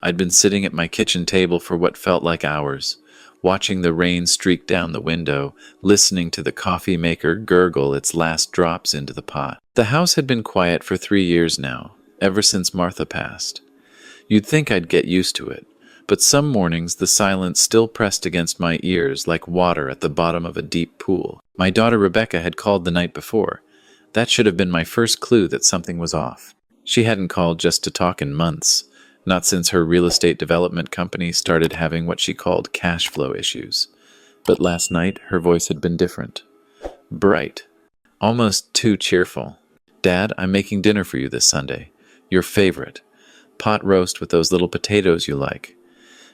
I'd been sitting at my kitchen table for what felt like hours, watching the rain streak down the window, listening to the coffee maker gurgle its last drops into the pot. The house had been quiet for 3 years now, ever since Martha passed. You'd think I'd get used to it, but some mornings the silence still pressed against my ears like water at the bottom of a deep pool. My daughter Rebecca had called the night before. That should have been my first clue that something was off. She hadn't called just to talk in months, not since her real estate development company started having what she called cash flow issues. But last night, her voice had been different. Bright. Almost too cheerful. "Dad, I'm making dinner for you this Sunday. Your favorite. Pot roast with those little potatoes you like."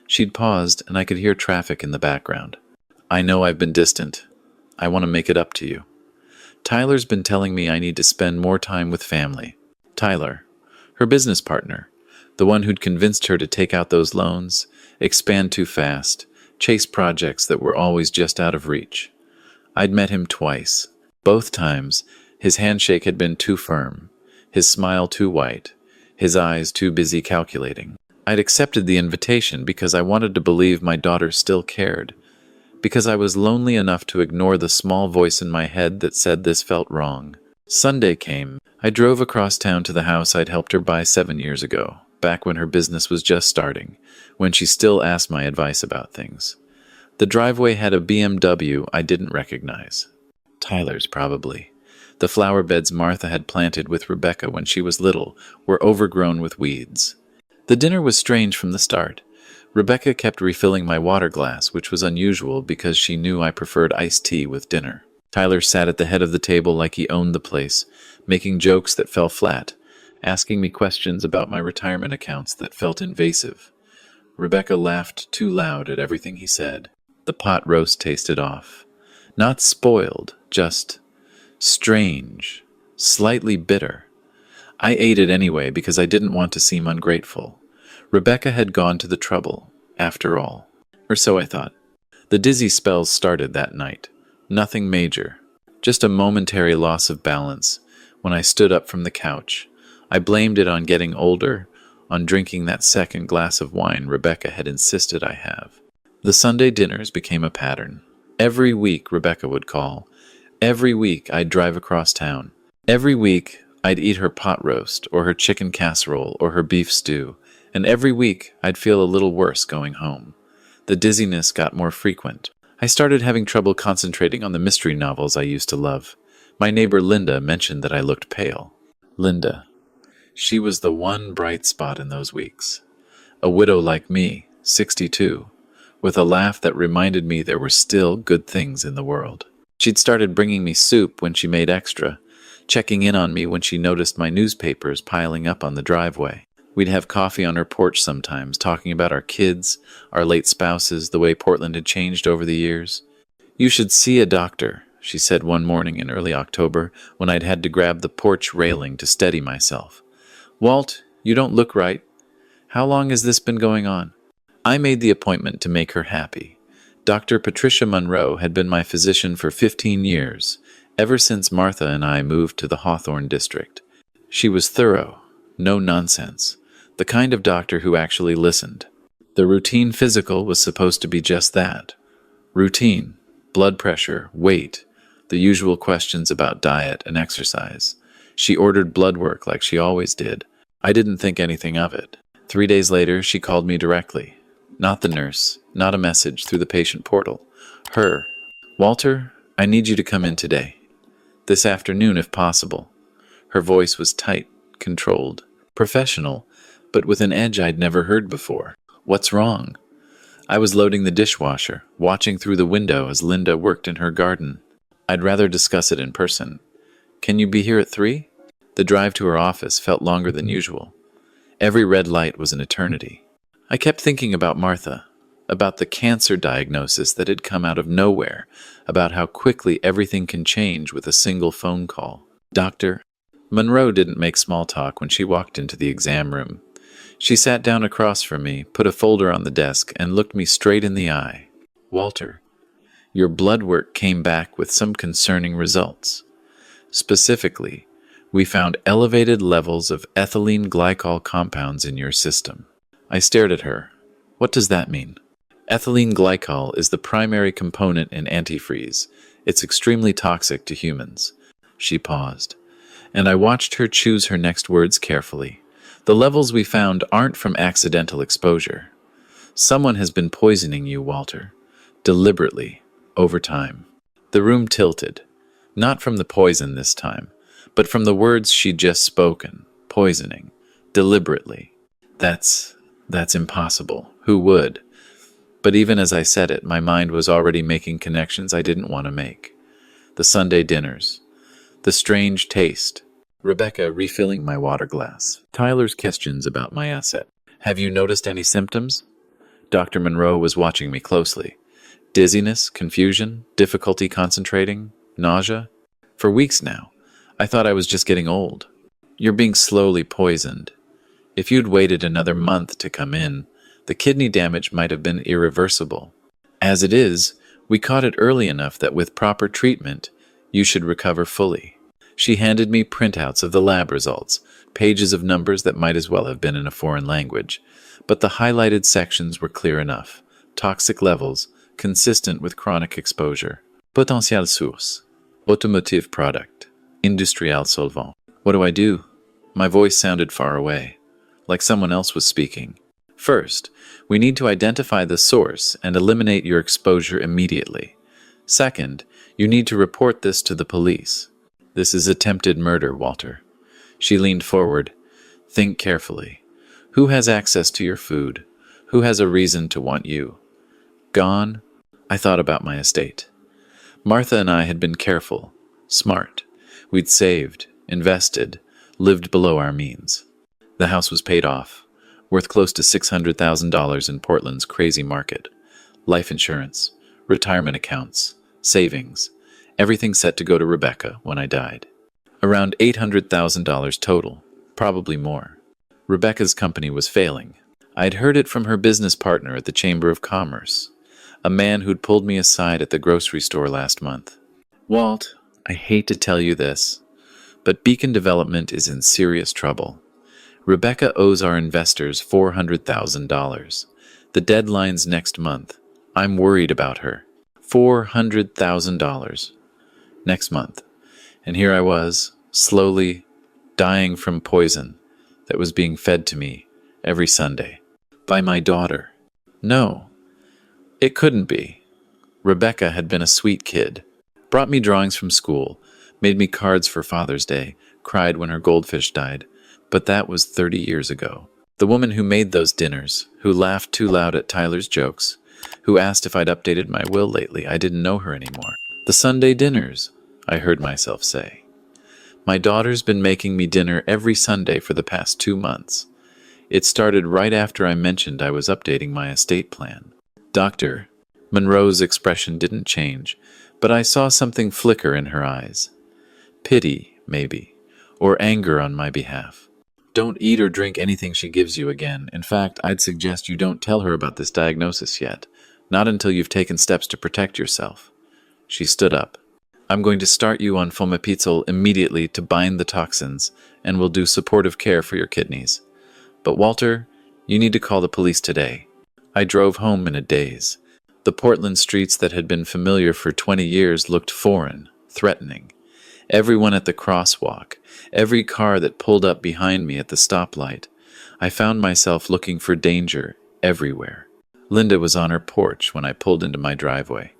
She'd paused, and I could hear traffic in the background. "I know I've been distant. I want to make it up to you. Tyler's been telling me I need to spend more time with family." Tyler, her business partner, the one who'd convinced her to take out those loans, expand too fast, chase projects that were always just out of reach. I'd met him twice. Both times, his handshake had been too firm, his smile too white, his eyes too busy calculating. I'd accepted the invitation because I wanted to believe my daughter still cared, because I was lonely enough to ignore the small voice in my head that said this felt wrong. Sunday came. I drove across town to the house I'd helped her buy 7 years ago, back when her business was just starting, when she still asked my advice about things. The driveway had a BMW I didn't recognize. Tyler's, probably. The flower beds Martha had planted with Rebecca when she was little were overgrown with weeds. The dinner was strange from the start. Rebecca kept refilling my water glass, which was unusual because she knew I preferred iced tea with dinner. Tyler sat at the head of the table like he owned the place, making jokes that fell flat, asking me questions about my retirement accounts that felt invasive. Rebecca laughed too loud at everything he said. The pot roast tasted off. Not spoiled, just strange, slightly bitter. I ate it anyway because I didn't want to seem ungrateful. Rebecca had gone to the trouble, after all. Or so I thought. The dizzy spells started that night. Nothing major, just a momentary loss of balance. When I stood up from the couch, I blamed it on getting older, on drinking that second glass of wine Rebecca had insisted I have. The Sunday dinners became a pattern. Every week Rebecca would call. Every week I'd drive across town. Every week I'd eat her pot roast, or her chicken casserole, or her beef stew. And every week I'd feel a little worse going home. The dizziness got more frequent. I started having trouble concentrating on the mystery novels I used to love. My neighbor Linda mentioned that I looked pale. Linda. She was the one bright spot in those weeks. A widow like me, 62, with a laugh that reminded me there were still good things in the world. She'd started bringing me soup when she made extra, checking in on me when she noticed my newspapers piling up on the driveway. We'd have coffee on her porch sometimes, talking about our kids, our late spouses, the way Portland had changed over the years. "You should see a doctor," she said one morning in early October, when I'd had to grab the porch railing to steady myself. "Walt, you don't look right. How long has this been going on?" I made the appointment to make her happy. Dr. Patricia Monroe had been my physician for 15 years, ever since Martha and I moved to the Hawthorne district. She was thorough, no nonsense. The kind of doctor who actually listened. The routine physical was supposed to be just that. Routine, blood pressure, weight, the usual questions about diet and exercise. She ordered blood work like she always did. I didn't think anything of it. 3 days later, she called me directly. Not the nurse, not a message through the patient portal. Her. "Walter, I need you to come in today. This afternoon, if possible." Her voice was tight, controlled, professional, but with an edge I'd never heard before. "What's wrong?" I was loading the dishwasher, watching through the window as Linda worked in her garden. "I'd rather discuss it in person. Can you be here at 3? The drive to her office felt longer than usual. Every red light was an eternity. I kept thinking about Martha, about the cancer diagnosis that had come out of nowhere, about how quickly everything can change with a single phone call. Dr. Monroe didn't make small talk when she walked into the exam room. She sat down across from me, put a folder on the desk, and looked me straight in the eye. "Walter, your blood work came back with some concerning results. Specifically, we found elevated levels of ethylene glycol compounds in your system." I stared at her. What does that mean? Ethylene glycol is the primary component in antifreeze. It's extremely toxic to humans. She paused, and I watched her choose her next words carefully. The levels we found aren't from accidental exposure. Someone has been poisoning you, Walter. Deliberately, over time. The room tilted. Not from the poison this time, but from the words she'd just spoken. Poisoning. Deliberately. That's impossible. Who would? But even as I said it, my mind was already making connections I didn't want to make. The Sunday dinners. The strange taste. Rebecca refilling my water glass. Tyler's questions about my asset. Have you noticed any symptoms? Dr. Monroe was watching me closely. Dizziness, confusion, difficulty concentrating, nausea. For weeks now, I thought I was just getting old. You're being slowly poisoned. If you'd waited another month to come in, the kidney damage might have been irreversible. As it is, we caught it early enough that with proper treatment, you should recover fully. She handed me printouts of the lab results, pages of numbers that might as well have been in a foreign language, but the highlighted sections were clear enough. Toxic levels, consistent with chronic exposure. Potentiel source. Automotive product. Industrial solvant. What do I do? My voice sounded far away, like someone else was speaking. First, we need to identify the source and eliminate your exposure immediately. Second, you need to report this to the police. This is attempted murder, Walter. She leaned forward. Think carefully. Who has access to your food? Who has a reason to want you? Gone? I thought about my estate. Martha and I had been careful, smart. We'd saved, invested, lived below our means. The house was paid off, worth close to $600,000 in Portland's crazy market. Life insurance, retirement accounts, savings, everything set to go to Rebecca when I died. Around $800,000 total, probably more. Rebecca's company was failing. I'd heard it from her business partner at the Chamber of Commerce, a man who'd pulled me aside at the grocery store last month. Walt, I hate to tell you this, but Beacon Development is in serious trouble. Rebecca owes our investors $400,000. The deadline's next month. I'm worried about her. $400,000. Next month. And here I was, slowly dying from poison that was being fed to me every Sunday. By my daughter. No, it couldn't be. Rebecca had been a sweet kid. Brought me drawings from school, made me cards for Father's Day, cried when her goldfish died. But that was 30 years ago. The woman who made those dinners, who laughed too loud at Tyler's jokes, who asked if I'd updated my will lately, I didn't know her anymore. The Sunday dinners, I heard myself say. My daughter's been making me dinner every Sunday for the past 2 months. It started right after I mentioned I was updating my estate plan. Dr. Monroe's expression didn't change, but I saw something flicker in her eyes. Pity, maybe, or anger on my behalf. Don't eat or drink anything she gives you again. In fact, I'd suggest you don't tell her about this diagnosis yet, not until you've taken steps to protect yourself. She stood up. I'm going to start you on comeuppance immediately to bind the toxins, and we'll do supportive care for your kidneys. But Walter, you need to call the police today. I drove home in a daze. The Portland streets that had been familiar for 20 years looked foreign, threatening. Everyone at the crosswalk, every car that pulled up behind me at the stoplight. I found myself looking for danger everywhere. Linda was on her porch when I pulled into my driveway.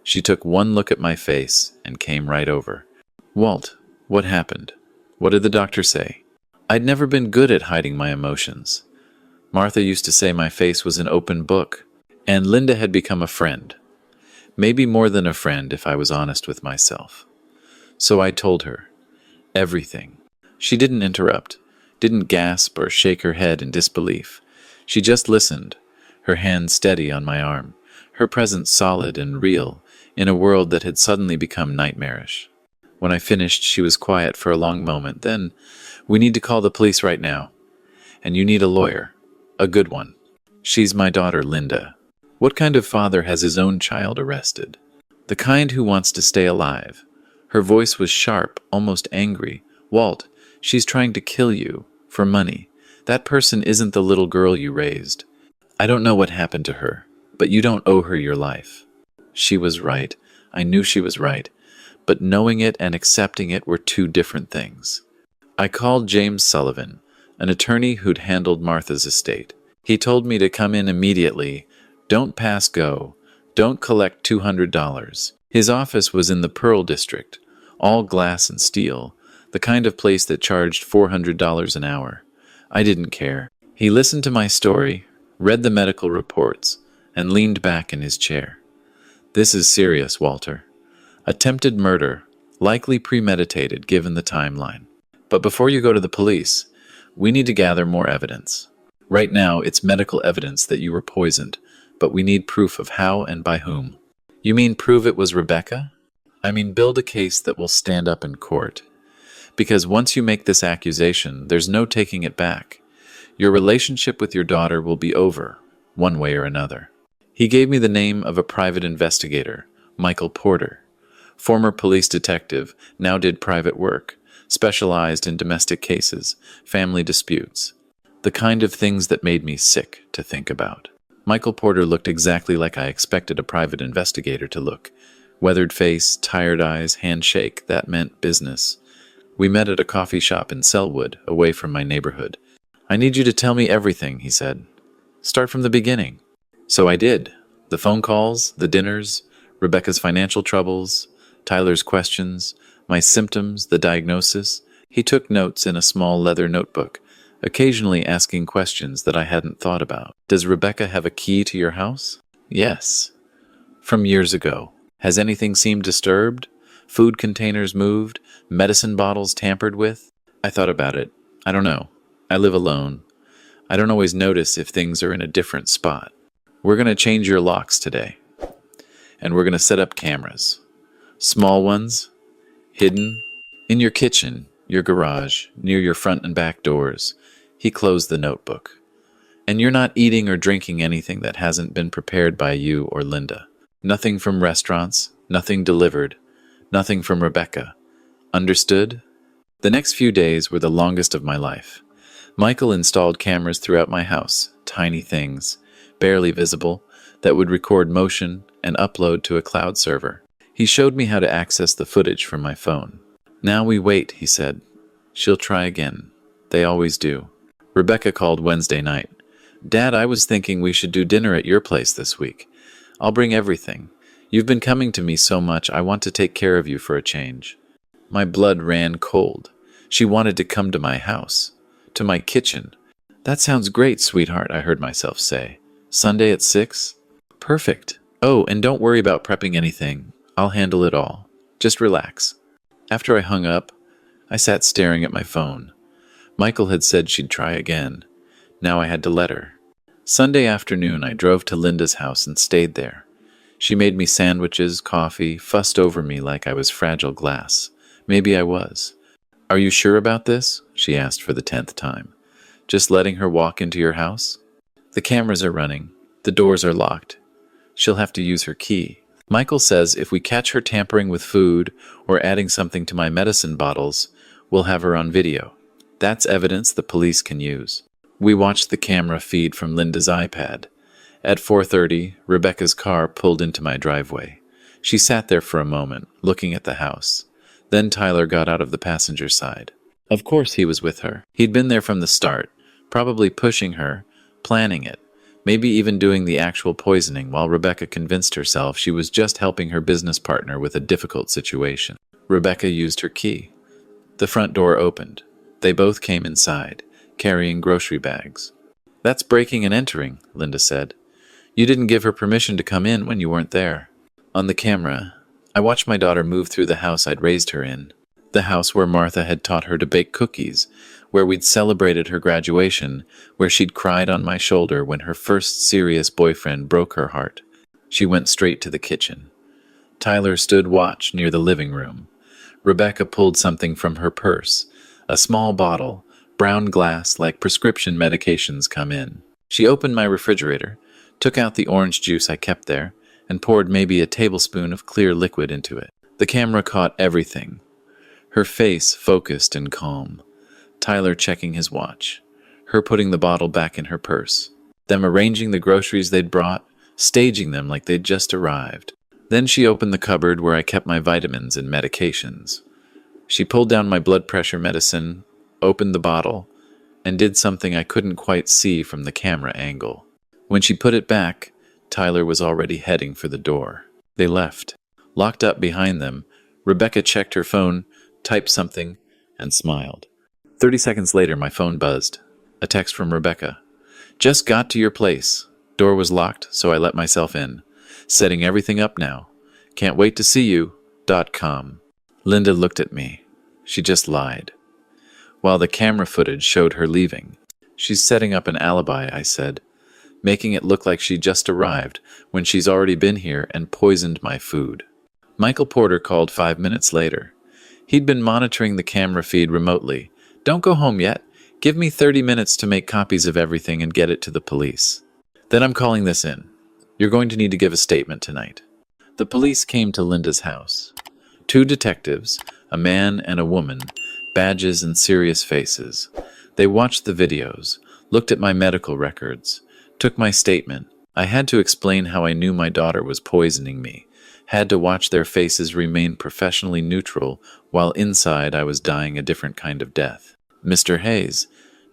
She took one look at my face and came right over. Walt, what happened? What did the doctor say? I'd never been good at hiding my emotions. Martha used to say my face was an open book, and Linda had become a friend. Maybe more than a friend if I was honest with myself. So I told her. Everything. She didn't interrupt, didn't gasp or shake her head in disbelief. She just listened, her hand steady on my arm, her presence solid and real in a world that had suddenly become nightmarish. When I finished, she was quiet for a long moment. Then, we need to call the police right now. And you need a lawyer. A good one. She's my daughter, Linda. What kind of father has his own child arrested? The kind who wants to stay alive. Her voice was sharp, almost angry. Walt, she's trying to kill you. For money. That person isn't the little girl you raised. I don't know what happened to her, but you don't owe her your life. She was right. I knew she was right. But knowing it and accepting it were two different things. I called James Sullivan, an attorney who'd handled Martha's estate. He told me to come in immediately. Don't pass go. Don't collect $200. His office was in the Pearl District, all glass and steel, the kind of place that charged $400 an hour. I didn't care. He listened to my story, read the medical reports, and leaned back in his chair. This is serious, Walter. Attempted murder, likely premeditated given the timeline. But before you go to the police, we need to gather more evidence. Right now, it's medical evidence that you were poisoned, but we need proof of how and by whom. You mean prove it was Rebecca? I mean build a case that will stand up in court. Because once you make this accusation, there's no taking it back. Your relationship with your daughter will be over, one way or another. He gave me the name of a private investigator, Michael Porter. Former police detective, now did private work, specialized in domestic cases, family disputes. The kind of things that made me sick to think about. Michael Porter looked exactly like I expected a private investigator to look. Weathered face, tired eyes, handshake, that meant business. We met at a coffee shop in Selwood, away from my neighborhood. I need you to tell me everything, he said. Start from the beginning. So I did. The phone calls, the dinners, Rebecca's financial troubles, Tyler's questions, my symptoms, the diagnosis. He took notes in a small leather notebook, occasionally asking questions that I hadn't thought about. Does Rebecca have a key to your house? Yes. From years ago. Has anything seemed disturbed? Food containers moved? Medicine bottles tampered with? I thought about it. I don't know. I live alone. I don't always notice if things are in a different spot. We're going to change your locks today. And we're going to set up cameras. Small ones, hidden, in your kitchen, your garage, near your front and back doors. He closed the notebook. And you're not eating or drinking anything that hasn't been prepared by you or Linda. Nothing from restaurants, nothing delivered, nothing from Rebecca. Understood? The next few days were the longest of my life. Michael installed cameras throughout my house, tiny things, barely visible, that would record motion and upload to a cloud server. He showed me how to access the footage from my phone. Now we wait, he said. She'll try again. They always do. Rebecca called Wednesday night. Dad, I was thinking we should do dinner at your place this week. I'll bring everything. You've been coming to me so much, I want to take care of you for a change. My blood ran cold. She wanted to come to my house, to my kitchen. That sounds great, sweetheart, I heard myself say. Sunday at 6? Perfect. Oh, and don't worry about prepping anything. I'll handle it all. Just relax. After I hung up, I sat staring at my phone. Michael had said she'd try again. Now I had to let her. Sunday afternoon, I drove to Linda's house and stayed there. She made me sandwiches, coffee, fussed over me like I was fragile glass. Maybe I was. Are you sure about this? She asked for the 10th time. Just letting her walk into your house? The cameras are running. The doors are locked. She'll have to use her key. Michael says if we catch her tampering with food or adding something to my medicine bottles, we'll have her on video. That's evidence the police can use. We watched the camera feed from Linda's iPad. At 4:30, Rebecca's car pulled into my driveway. She sat there for a moment, looking at the house. Then Tyler got out of the passenger side. Of course he was with her. He'd been there from the start, probably pushing her, planning it, maybe even doing the actual poisoning while Rebecca convinced herself she was just helping her business partner with a difficult situation. Rebecca used her key. The front door opened. They both came inside, carrying grocery bags. That's breaking and entering, Linda said. You didn't give her permission to come in when you weren't there. On the camera, I watched my daughter move through the house I'd raised her in. The house where Martha had taught her to bake cookies, where we'd celebrated her graduation, where she'd cried on my shoulder when her first serious boyfriend broke her heart. She went straight to the kitchen. Tyler stood watch near the living room. Rebecca pulled something from her purse, a small bottle, brown glass like prescription medications come in. She opened my refrigerator, took out the orange juice I kept there, and poured maybe a tablespoon of clear liquid into it. The camera caught everything. Her face focused and calm. Tyler checking his watch. her putting the bottle back in her purse, them arranging the groceries they'd brought, staging them like they'd just arrived. Then she opened the cupboard where I kept my vitamins and medications. She pulled down my blood pressure medicine, opened the bottle, and did something I couldn't quite see from the camera angle. When she put it back, Tyler was already heading for the door. They left. Locked up behind them, Rebecca checked her phone, typed something, and smiled. 30 seconds later, my phone buzzed. A text from Rebecca. Just got to your place. Door was locked, so I let myself in. Setting everything up now. Can't wait to see you. .com. Linda looked at me. She just lied. While the camera footage showed her leaving. She's setting up an alibi, I said, making it look like she just arrived when she's already been here and poisoned my food. Michael Porter called 5 minutes later. He'd been monitoring the camera feed remotely. Don't go home yet. Give me 30 minutes to make copies of everything and get it to the police. Then I'm calling this in. You're going to need to give a statement tonight. The police came to Linda's house. 2 detectives, a man and a woman, badges and serious faces. They watched the videos, looked at my medical records, took my statement. I had to explain how I knew my daughter was poisoning me, had to watch their faces remain professionally neutral while inside I was dying a different kind of death. Mr. Hayes,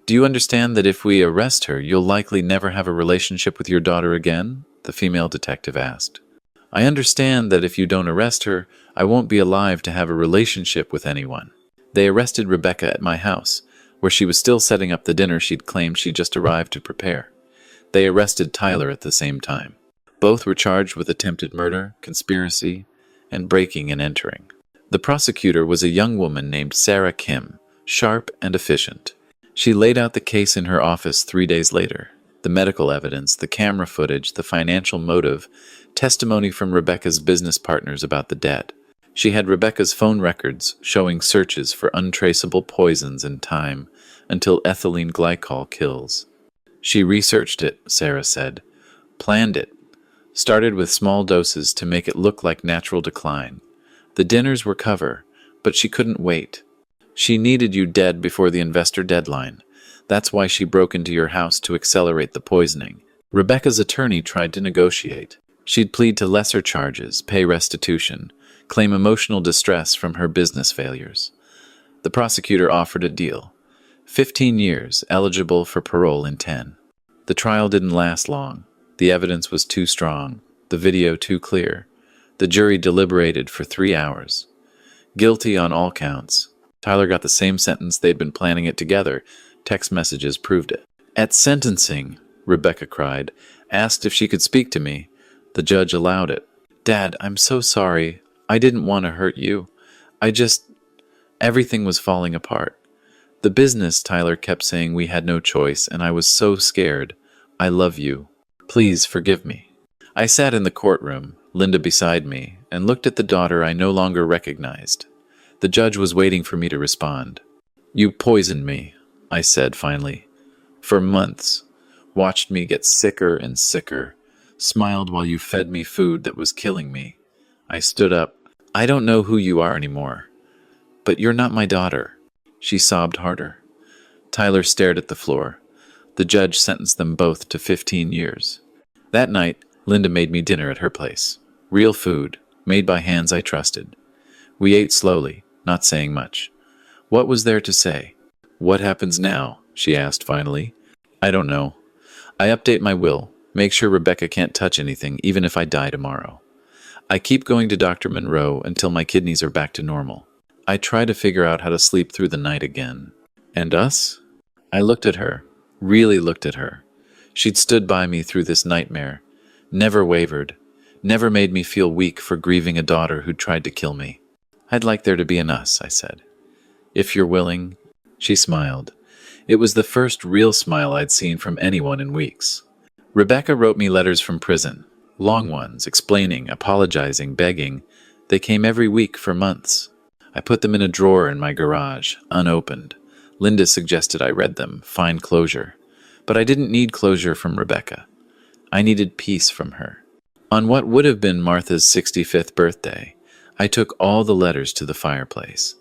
do you understand that if we arrest her, you'll likely never have a relationship with your daughter again? The female detective asked. I understand that if you don't arrest her, I won't be alive to have a relationship with anyone. They arrested Rebecca at my house, where she was still setting up the dinner she'd claimed she just arrived to prepare. They arrested Tyler at the same time. Both were charged with attempted murder, conspiracy, and breaking and entering. The prosecutor was a young woman named Sarah Kim, sharp and efficient. She laid out the case in her office 3 days later. The medical evidence, the camera footage, the financial motive, testimony from Rebecca's business partners about the debt. She had Rebecca's phone records showing searches for untraceable poisons in time until ethylene glycol kills. She researched it, Sarah said, planned it, started with small doses to make it look like natural decline. The dinners were cover, but she couldn't wait. She needed you dead before the investor deadline. That's why she broke into your house to accelerate the poisoning. Rebecca's attorney tried to negotiate. She'd plead to lesser charges, pay restitution, claim emotional distress from her business failures. The prosecutor offered a deal. 15 years, eligible for parole in 10. The trial didn't last long. The evidence was too strong, the video too clear. The jury deliberated for 3 hours. Guilty on all counts. Tyler got the same sentence they'd been planning it together. Text messages proved it. At sentencing, Rebecca cried, asked if she could speak to me. The judge allowed it. Dad, I'm so sorry. I didn't want to hurt you. Everything was falling apart. The business, Tyler kept saying we had no choice, and I was so scared. I love you. Please forgive me. I sat in the courtroom, Linda beside me, and looked at the daughter I no longer recognized. The judge was waiting for me to respond. You poisoned me, I said finally. For months. Watched me get sicker and sicker. Smiled while you fed me food that was killing me. I stood up. I don't know who you are anymore. But you're not my daughter. She sobbed harder. Tyler stared at the floor. The judge sentenced them both to 15 years. That night, Linda made me dinner at her place. Real food, made by hands I trusted. We ate slowly, not saying much. What was there to say? What happens now? She asked finally. I don't know. I update my will, make sure Rebecca can't touch anything, even if I die tomorrow. I keep going to Dr. Monroe until my kidneys are back to normal. I try to figure out how to sleep through the night again. And us? I looked at her, really looked at her. She'd stood by me through this nightmare, never wavered, never made me feel weak for grieving a daughter who'd tried to kill me. I'd like there to be an us, I said. If you're willing. She smiled. It was the first real smile I'd seen from anyone in weeks. Rebecca wrote me letters from prison, long ones, explaining, apologizing, begging. They came every week for months. I put them in a drawer in my garage, unopened. Linda suggested I read them, find closure. But I didn't need closure from Rebecca. I needed peace from her. On what would have been Martha's 65th birthday, I took all the letters to the fireplace.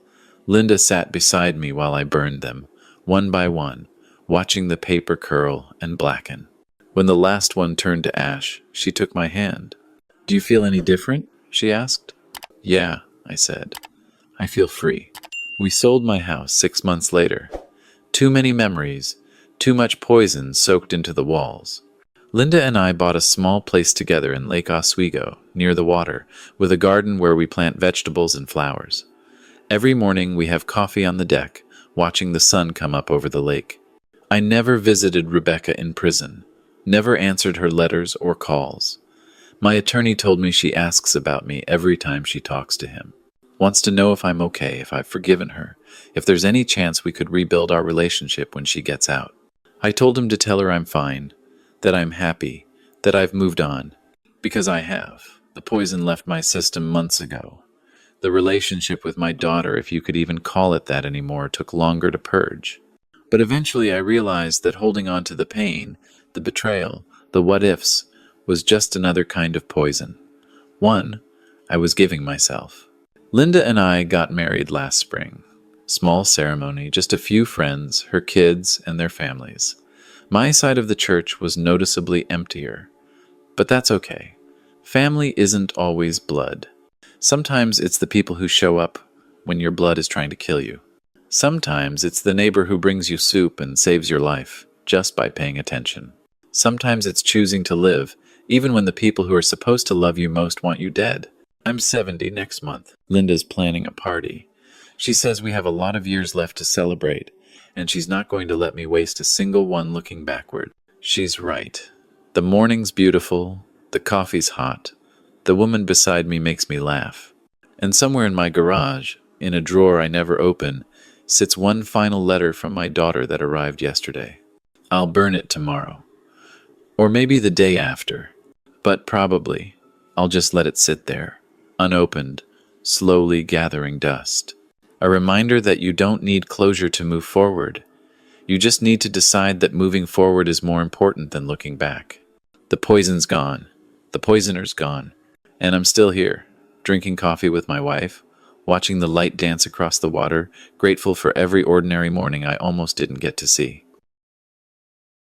Linda sat beside me while I burned them, one by one, watching the paper curl and blacken. When the last one turned to ash, she took my hand. "Do you feel any different?" she asked. "Yeah," I said. "I feel free." We sold my house 6 months later. Too many memories, too much poison soaked into the walls. Linda and I bought a small place together in Lake Oswego, near the water, with a garden where we plant vegetables and flowers. Every morning we have coffee on the deck, watching the sun come up over the lake. I never visited Rebecca in prison, never answered her letters or calls. My attorney told me she asks about me every time she talks to him. Wants to know if I'm okay, if I've forgiven her, if there's any chance we could rebuild our relationship when she gets out. I told him to tell her I'm fine, that I'm happy, that I've moved on. Because I have. The poison left my system months ago. The relationship with my daughter, if you could even call it that anymore, took longer to purge. But eventually I realized that holding on to the pain, the betrayal, the what-ifs, was just another kind of poison. One I was giving myself. Linda and I got married last spring. Small ceremony, just a few friends, her kids, and their families. My side of the church was noticeably emptier. But that's okay. Family isn't always blood. Sometimes it's the people who show up when your blood is trying to kill you. Sometimes it's the neighbor who brings you soup and saves your life, just by paying attention. Sometimes it's choosing to live, even when the people who are supposed to love you most want you dead. I'm 70 next month. Linda's planning a party. She says we have a lot of years left to celebrate, and she's not going to let me waste a single one looking backward. She's right. The morning's beautiful, the coffee's hot, the woman beside me makes me laugh. And somewhere in my garage, in a drawer I never open, sits one final letter from my daughter that arrived yesterday. I'll burn it tomorrow. Or maybe the day after. But probably, I'll just let it sit there, unopened, slowly gathering dust. A reminder that you don't need closure to move forward. You just need to decide that moving forward is more important than looking back. The poison's gone. The poisoner's gone. And I'm still here, drinking coffee with my wife, watching the light dance across the water, grateful for every ordinary morning I almost didn't get to see.